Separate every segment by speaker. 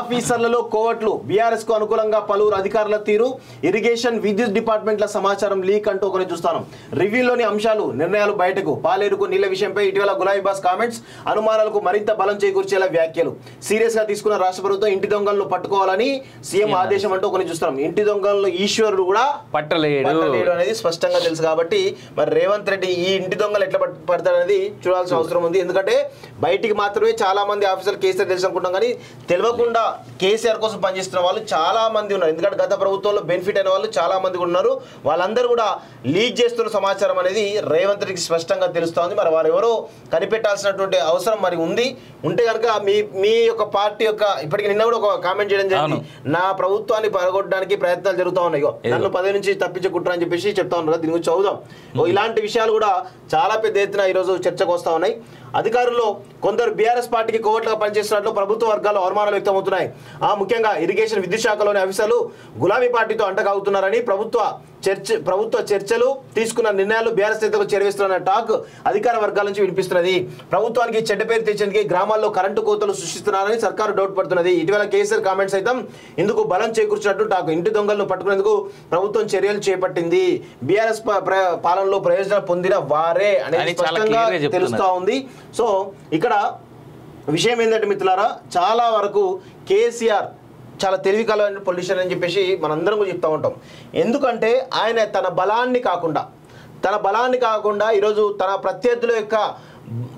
Speaker 1: ఆఫీసర్లలో కోవట్లు BRS కు అనుకూలంగా పలువురు అధికారుల తీరు ఇరిగేషన్ విద్యుత్ డిపార్ట్మెంట్ల సమాచారం లీక్ అంటూ ఒకటి చూస్తాను. రివ్యూలోని అంశాలు నిర్ణయాలు బయటకు పాలేరుకు నీళ్ల విషయంపై ఇటీవల గులాబీ బాస్ కామెంట్స్ అనుమానాలకు మరింత బలం చేకూర్చేలా వ్యాఖ్యలు సీరియస్ గా తీసుకున్న రాష్ట్ర ప్రభుత్వం ఇంటి దొంగలను పట్టుకోవాలని సీఎం ఆదేశం అంటూ ఒకటి చూస్తాం. ఇంటి దొంగలను ఈశ్వరుడు కూడా పట్టలేడు అనేది స్పష్టంగా తెలుసు. కాబట్టి మరి రేవంత్ రెడ్డి ఈ ఇంటి దొంగలు ఎట్లా పడతాడనేది చూడాల్సిన అవసరం ఉంది. ఎందుకంటే బయటికి మాత్రమే చాలా మంది ఆఫీసర్లు కేసీఆర్ తెలుసు అనుకుంటాం, కానీ తెలియకుండా కేసీఆర్ కోసం పనిచేస్తున్న వాళ్ళు చాలా మంది ఉన్నారు. ఎందుకంటే గత ప్రభుత్వంలో బెనిఫిట్ అయిన వాళ్ళు చాలా మంది ఉన్నారు. వాళ్ళందరూ కూడా లీక్ చేస్తున్న సమాచారం అనేది రేవంత్ రెడ్డికి స్పష్టంగా తెలుస్తోంది. మరి వారు ఎవరో కనిపెట్టాల్సినటువంటి అవసరం మరి ఉంది. ఉంటే కనుక మీ యొక్క పార్టీ యొక్క ఇప్పటికి నిన్న కూడా ఒక కామెంట్ చేయడం జరిగింది, నా ప్రభుత్వాన్ని పడగొట్టడానికి ప్రయత్నాలు జరుగుతూ ఉన్నాయి, నన్ను పదవి నుంచి తప్పించే కుట్ర అని చెప్పేసి చెప్తా ఉన్నారు. దీని గురించి చదువుదాం. ఇలాంటి విషయాలు కూడా చాలా పెద్ద ఎత్తున ఈరోజు చర్చకు వస్తూ ఉన్నాయి. అధికారుల్లో కొందరు బీఆర్ఎస్ పార్టీకి కోవట్లుగా పనిచేస్తున్నట్లు ప్రభుత్వ వర్గాల్లో అనుమానాలు వ్యక్తమవుతున్నాయి. ముఖ్యంగా ఇరిగేషన్ విద్యుత్ శాఖలోని ఆఫీసర్లు గులాబీ పార్టీతో అంటగాగుతున్నారని ప్రభుత్వ చర్చలు తీసుకున్న నిర్ణయాలు బీఆర్ఎస్ నేతలకు చేరవేస్తున్న టాక్ అధికార వర్గాల నుంచి వినిపిస్తున్నది. ప్రభుత్వానికి చెడ్డ పేరు తెచ్చేందుకు గ్రామాల్లో కరెంటు కోతలు సృష్టిస్తున్నారని సర్కారు డౌట్ పడుతున్నది. ఇటీవల కేసీఆర్ కామెంట్స్ సైతం ఇందుకు బలం చేకూర్చినట్టు టాక్. ఇంటి దొంగలను పట్టుకునేందుకు ప్రభుత్వం చర్యలు చేపట్టింది, బీఆర్ఎస్ పాలనలో ప్రయోజనం పొందిన వారే అనేది స్పష్టంగా తెలుస్తా ఉంది. సో ఇక్కడ విషయం ఏంటంటే మిత్రులారా, చాలా వరకు కేసీఆర్ చాలా తెలివి కలవాడి పొలిటీషియన్ అని చెప్పేసి మనందరం కూడా చెప్తూ ఉంటాం. ఎందుకంటే ఆయన తన బలాన్ని కాకుండా ఈరోజు తన ప్రత్యర్థుల యొక్క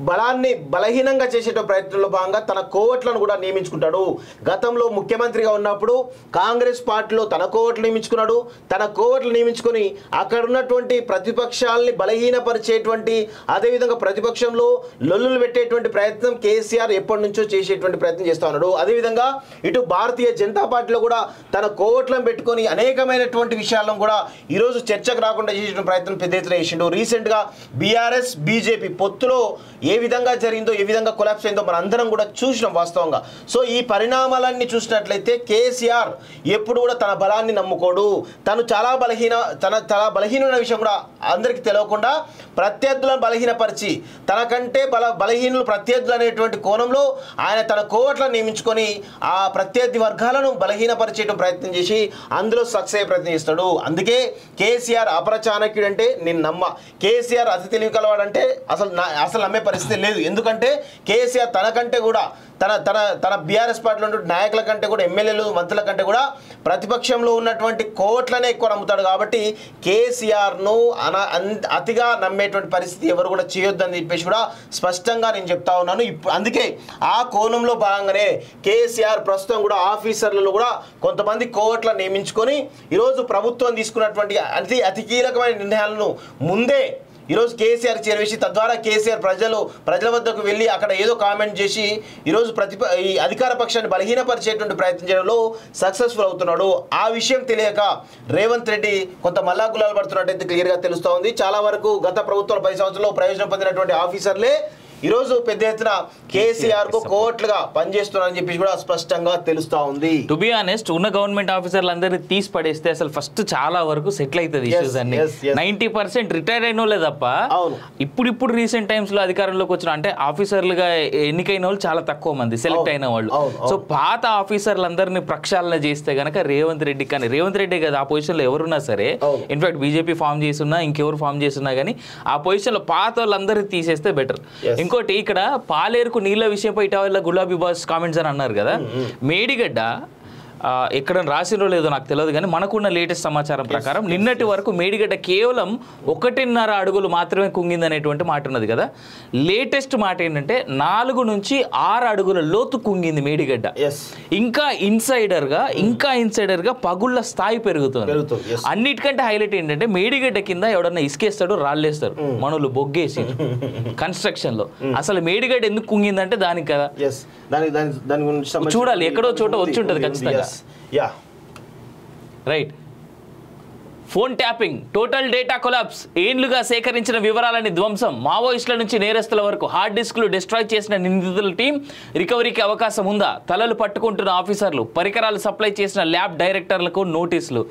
Speaker 1: బలాన్ని బలహీనంగా చేసే ప్రయత్నంలో భాగంగా తన కోవట్లను కూడా నియమించుకుంటాడు. గతంలో ముఖ్యమంత్రిగా ఉన్నప్పుడు కాంగ్రెస్ పార్టీలో తన కోవట్లు నియమించుకున్నాడు. తన కోవట్లు నియమించుకొని అక్కడ ఉన్నటువంటి ప్రతిపక్షాలని బలహీనపరిచేటువంటి, అదేవిధంగా ప్రతిపక్షంలో లొల్లులు పెట్టేటువంటి ప్రయత్నం కేసీఆర్ ఎప్పటి నుంచో చేసేటువంటి ప్రయత్నం చేస్తూ ఉన్నాడు. అదేవిధంగా ఇటు భారతీయ జనతా పార్టీలో కూడా తన కోవట్లను పెట్టుకొని అనేకమైనటువంటి విషయాలను కూడా ఈరోజు చర్చకు రాకుండా చేసేటువంటి ప్రయత్నం పెద్ద ఎత్తున చేసిండు. రీసెంట్గా బీఆర్ఎస్ బీజేపీ పొత్తులో ఏ విధంగా జరిగిందో, ఏ విధంగా కొలాప్స్ అయిందో మన అందరం కూడా చూసినాం వాస్తవంగా. సో ఈ పరిణామాలన్నీ చూసినట్లయితే కేసీఆర్ ఎప్పుడు కూడా తన బలాన్ని నమ్ముకోడు. తను చాలా బలహీనమైన విషయం కూడా అందరికీ తెలియకుండా ప్రత్యర్థులను బలహీనపరిచి తనకంటే బలహీనులు ప్రత్యర్థులు అనేటువంటి కోణంలో ఆయన తన కోవట్లను నియమించుకొని ఆ ప్రత్యర్థి వర్గాలను బలహీనపరిచేయడం ప్రయత్నం చేసి అందులో సక్సెస్ అయ్యే ప్రయత్నం చేస్తాడు. అందుకే కేసీఆర్ అపరచాణక్యుడు అంటే నేను నమ్మ, కేసీఆర్ అతి తెలివి కలవాడంటే అసలు నమ్మే పరిస్థితి లేదు. ఎందుకంటే కేసీఆర్ తనకంటే కూడా తన బీఆర్ఎస్ పార్టీలో ఉన్న నాయకుల కంటే కూడా, ఎమ్మెల్యేలు మంత్రుల కంటే కూడా ప్రతిపక్షంలో ఉన్నటువంటి కోవట్లనే ఎక్కువ నమ్ముతాడు. కాబట్టి కేసీఆర్ను అతిగా నమ్మేటువంటి పరిస్థితి ఎవరు కూడా చేయొద్దని చెప్పేసి కూడా స్పష్టంగా నేను చెప్తా ఉన్నాను. అందుకే ఆ కోణంలో భాగంగానే కేసీఆర్ ప్రస్తుతం కూడా ఆఫీసర్లలో కూడా కొంతమంది కోవట్లను నియమించుకొని ఈరోజు ప్రభుత్వం తీసుకున్నటువంటి అతి కీలకమైన నిర్ణయాలను ముందే ఈరోజు కేసీఆర్ చేరవేసి తద్వారా కేసీఆర్ ప్రజల వద్దకు వెళ్ళి అక్కడ ఏదో కామెంట్ చేసి ఈరోజు ఈ అధికార పక్షాన్ని బలహీనపరిచేటువంటి ప్రయత్నం చేయడంలో సక్సెస్ఫుల్ అవుతున్నాడు. ఆ విషయం తెలియక రేవంత్ రెడ్డి కొంత మల్లాగులాలు పడుతున్నట్టయితే క్లియర్గా తెలుస్తూ ఉంది. చాలా వరకు గత ప్రభుత్వం 10 సంవత్సరాల్లో ప్రయోజనం పొందినటువంటి ఆఫీసర్లే ఈరోజు పెద్ద ఎత్తున కేసీఆర్ కు కోవట్లుగా పనిచేస్తున్నారని చెప్పి కూడా స్పష్టంగా తెలుస్తా ఉంది.
Speaker 2: టు బి ఆనెస్ట్, ఉన్న గవర్నమెంట్ ఆఫీసర్లు అందరినీ తీసి పడేస్తే అసలు ఫస్ట్ చాలా వరకు సెటిల్ అవుతుంది ఇష్యూస్ అన్ని. 90% రిటైర్ అయిన వాళ్ళే తప్ప ఇప్పుడు రీసెంట్ టైమ్స్ లో అధికారంలోకి వచ్చిన అంటే ఆఫీసర్లుగా ఎన్నికైన వాళ్ళు చాలా తక్కువ మంది సెలెక్ట్ అయిన వాళ్ళు. సో పాత ఆఫీసర్లందరినీ ప్రక్షాళన చేస్తే గనక రేవంత్ రెడ్డి కదా ఆ పొజిషన్ లో ఎవరున్నా సరే, ఇన్ఫాక్ట్ బీజేపీ ఫామ్ చేస్తున్నా ఇంకెవరు ఫామ్ చేస్తున్నా కానీ ఆ పొజిషన్ లో పాత వాళ్ళందరినీ తీసేస్తే బెటర్. ఇంకోటి ఇక్కడ పాలేరుకు నీళ్ళ విషయంపై ఇటీవల గులాబీ బాస్ కామెంట్స్ అని అన్నారు కదా, మేడిగడ్డ ఎక్కడ రాసినో లేదో నాకు తెలియదు కానీ మనకున్న లేటెస్ట్ సమాచారం ప్రకారం నిన్నటి వరకు మేడిగడ్డ కేవలం 1.5 అడుగులు మాత్రమే కుంగింది అనేటువంటి మాట ఉన్నది కదా. లేటెస్ట్ మాట ఏంటంటే 4 నుంచి 6 అడుగుల లోతు కుంగింది మేడిగడ్డ. ఇంకా ఇన్సైడర్ గా పగుళ్ళ స్థాయి పెరుగుతుంది. అన్నిటికంటే హైలైట్ ఏంటంటే మేడిగడ్డ కింద ఎవడన్నా ఇసుకేస్తాడు, రాళ్ళేస్తారు మనోళ్ళు బొగ్గేసి కన్స్ట్రక్షన్ లో. అసలు మేడిగడ్డ ఎందుకు కుంగిందంటే దానికి కదా చూడాలి, ఎక్కడో చోట వచ్చి ఉంటుంది ఖచ్చితంగా. Right. Phone tapping, total data collapse, ఏండ్లుగా సేకరించిన వివరాలని ధ్వంసం, మావోయిస్టుల నుంచి నేరస్తుల వరకు హార్డ్ డిస్క్లు డిస్ట్రాయ్ చేసిన నిందితుల టీం రికవరీకి అవకాశం ఉందా? తలలు పట్టుకుంటున్న ఆఫీసర్లు, పరికరాలు సప్లై చేసిన ల్యాబ్ డైరెక్టర్లకు నోటీసులు.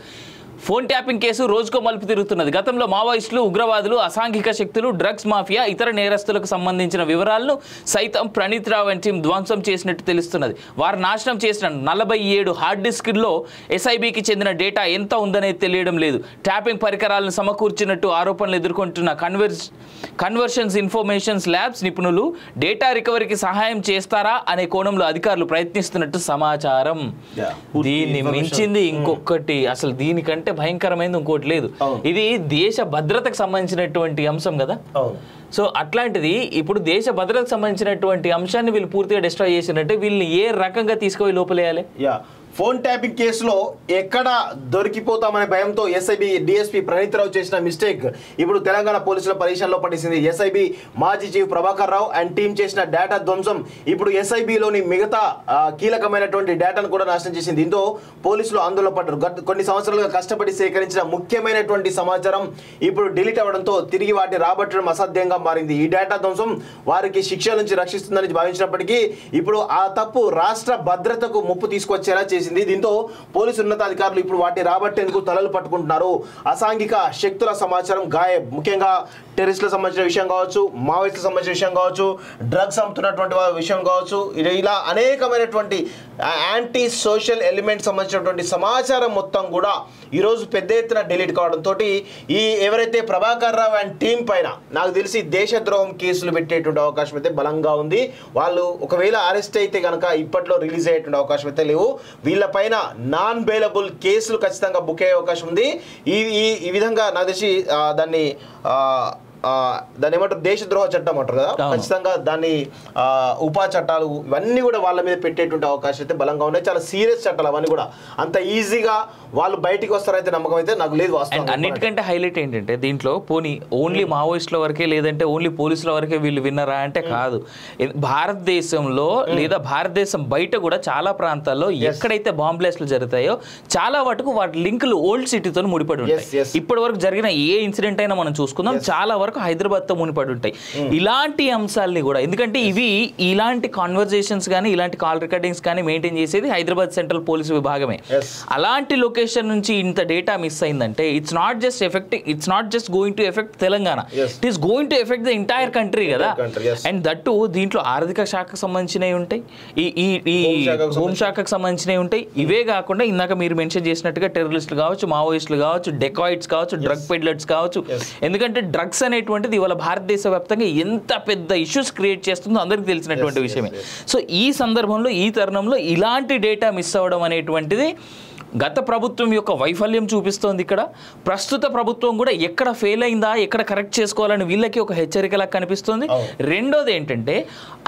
Speaker 2: ఫోన్ ట్యాపింగ్ కేసు రోజుకో మలుపు తిరుగుతున్నది. గతంలో మావోయిస్టులు, ఉగ్రవాదులు, అసాంఘిక శక్తులు, డ్రగ్స్ మాఫియా, ఇతర నేరస్తులకు సంబంధించిన వివరాలను సైతం ప్రణీత్ రావు అండ్ టీం ధ్వంసం చేసినట్టు తెలుస్తున్నది. వారు నాశనం చేసిన 47 హార్డ్ డిస్క్ల్లో ఎస్ఐబికి చెందిన డేటా ఎంత ఉందనేది తెలియడం లేదు. ట్యాపింగ్ పరికరాలను సమకూర్చినట్టు ఆరోపణలు ఎదుర్కొంటున్న కన్వర్షన్స్ ఇన్ఫర్మేషన్స్ ల్యాబ్స్ నిపుణులు డేటా రికవరీకి సహాయం చేస్తారా అనే కోణంలో అధికారులు ప్రయత్నిస్తున్నట్టు సమాచారం. దీన్ని మించింది ఇంకొకటి, అసలు దీనికంటే భయంకరమైనది ఇంకోటి లేదు. ఇది దేశ భద్రతకు సంబంధించినటువంటి అంశం కదా. సో అట్లాంటిది ఇప్పుడు దేశ భద్రతకు సంబంధించినటువంటి అంశాన్ని వీళ్ళు పూర్తిగా డిస్ట్రాయ్ చేసినట్టే వీళ్ళని ఏ రకంగా తీసుకుపోయి లోపలేయాలి?
Speaker 1: ఫోన్ ట్యాపింగ్ కేసులో ఎక్కడ దొరికిపోతామనే భయంతో ఎస్ఐబి డిఎస్పీ ప్రణీత్ రావు చేసిన మిస్టేక్ ఇప్పుడు తెలంగాణ పోలీసుల పరిశీలనలో పడిసింది. ఎస్ఐబి మాజీ chief Prabhakar Rao and team చేసిన డేటా ధ్వంసం ఇప్పుడు ఎస్ఐబిలోని మిగతా కీలకమైనటువంటి డేటాను కూడా నాశనం చేసింది. దీంతో పోలీసులు ఆందోళన పడ్డారు. కొన్ని సంవత్సరాలుగా కష్టపడి సేకరించిన ముఖ్యమైనటువంటి సమాచారం ఇప్పుడు డిలీట్ అవ్వడంతో తిరిగి వాటిని రాబట్టడం అసాధ్యంగా మారింది. ఈ డేటా ధ్వంసం వారికి శిక్ష నుంచి రక్షిస్తుందని భావించినప్పటికీ ఇప్పుడు ఆ తప్పు రాష్ట్ర భద్రతకు ముప్పు తీసుకొచ్చేలా చేసింది. దీంతో పోలీసు ఉన్నతాధికారులు ఇప్పుడు వాటిని రాబట్టేందుకు తలలు పట్టుకుంటున్నారు. అసాంఘిక శక్తుల సమాచారం గాయబ్, ముఖ్యంగా టెర్రరిస్టులకు సంబంధించిన విషయం కావచ్చు, మావోయిస్టులకు సంబంధించిన విషయం కావచ్చు, డ్రగ్స్ అమ్ముతున్నటువంటి విషయం కావచ్చు, ఇలా అనేకమైనటువంటి యాంటీ సోషల్ ఎలిమెంట్ సంబంధించినటువంటి సమాచారం మొత్తం కూడా ఈరోజు పెద్ద ఎత్తున డిలీట్ కావడంతో ఈ ఎవరైతే ప్రభాకర్ రావు అండ్ టీం పైన నాకు తెలిసి దేశద్రోహం కేసులు పెట్టేటువంటి అవకాశం అయితే బలంగా ఉంది. వాళ్ళు ఒకవేళ అరెస్ట్ అయితే కనుక ఇప్పట్లో రిలీజ్ అయ్యేటువంటి అవకాశం అయితే లేవు. వీళ్ళపైన నాన్ బెయిలబుల్ కేసులు ఖచ్చితంగా బుక్ అయ్యే అవకాశం ఉంది. ఈ విధంగా నాకు తెలిసి దాన్ని ఏమంటారు, దేశద్రోహ చట్టం అంటారు కదా, ఖచ్చితంగా దాన్ని ఉపా చట్టాలు ఇవన్నీ కూడా వాళ్ళ మీద పెట్టేటువంటి అవకాశం అయితే బలంగా ఉన్నాయి. చాలా సీరియస్ చట్టాలు అవన్నీ కూడా. అంత ఈజీగా వాళ్ళు బయటికి వస్తారైతే నమ్మకం అయితే నాకు లేదు. వాస్తవం
Speaker 2: అన్నిటికంటే హైలైట్ ఏంటంటే దీంట్లో పోనీ ఓన్లీ మావోయిస్టుల వరకే లేదంటే ఓన్లీ పోలీసుల వరకే వీళ్ళు విన్నరా అంటే కాదు. భారతదేశంలో లేదా భారతదేశం బయట కూడా చాలా ప్రాంతాల్లో ఎక్కడైతే బాంబ్ బ్లాస్ట్లు జరుగుతాయో చాలా వాటికి వాటి లింకులు ఓల్డ్ సిటీతో ముడిపడి ఉంటాయి. ఇప్పటి వరకు జరిగిన ఏ ఇన్సిడెంట్ అయినా మనం చూసుకుందాం, చాలా వరకు హైదరాబాద్ తో ముడిపడి ఉంటాయి. ఇలాంటి అంశాలని కూడా, ఎందుకంటే ఇలాంటి కాన్వర్జేషన్స్ కానీ ఇలాంటి కాల్ రికార్డింగ్స్ కానీ మెయింటైన్ చేసేది హైదరాబాద్ సెంట్రల్ పోలీసు విభాగమే. అలాంటి లొకేషన్ నుంచి ఇంత డేటా మిస్ అయిందంటే it's not just going to effect Telangana, it is going to effect the entire country కదా. అండ్ దట్టు దీంట్లో ఆర్థిక శాఖకు సంబంధించినవి ఉంటాయి, ఈ హోంశాఖకు సంబంధించినవి ఉంటాయి. ఇవే కాకుండా ఇందాక మీరు మెన్షన్ చేసినట్టుగా టెర్రరిస్టులు కావచ్చు, మావోయిస్టులు కావచ్చు, డెకాయిట్స్ కావచ్చు, డ్రగ్ పెడ్లర్స్ కావచ్చు. ఎందుకంటే డ్రగ్స్ అనేటువంటిది ఇవాళ భారతదేశ వ్యాప్తంగా ఎంత పెద్ద ఇష్యూస్ క్రియేట్ చేస్తుందో అందరికీ తెలిసినటువంటి విషయమే. సో ఈ సందర్భంలో ఈ తరుణంలో ఇలాంటి డేటా మిస్ అవ్వడం అనేటువంటిది గత ప్రభుత్వం యొక్క వైఫల్యం చూపిస్తోంది. ఇక్కడ ప్రస్తుత ప్రభుత్వం కూడా ఎక్కడ ఫెయిల్ అయిందా, ఎక్కడ కరెక్ట్ చేసుకోవాలని వీళ్ళకి ఒక హెచ్చరికలా కనిపిస్తుంది. రెండోది ఏంటంటే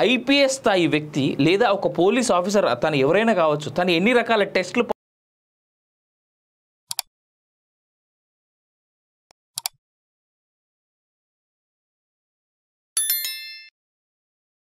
Speaker 2: ఐపీఎస్ స్థాయి వ్యక్తి లేదా ఒక పోలీస్ ఆఫీసర్ తను ఎవరైనా కావచ్చు, తను ఎన్ని రకాల టెస్టులు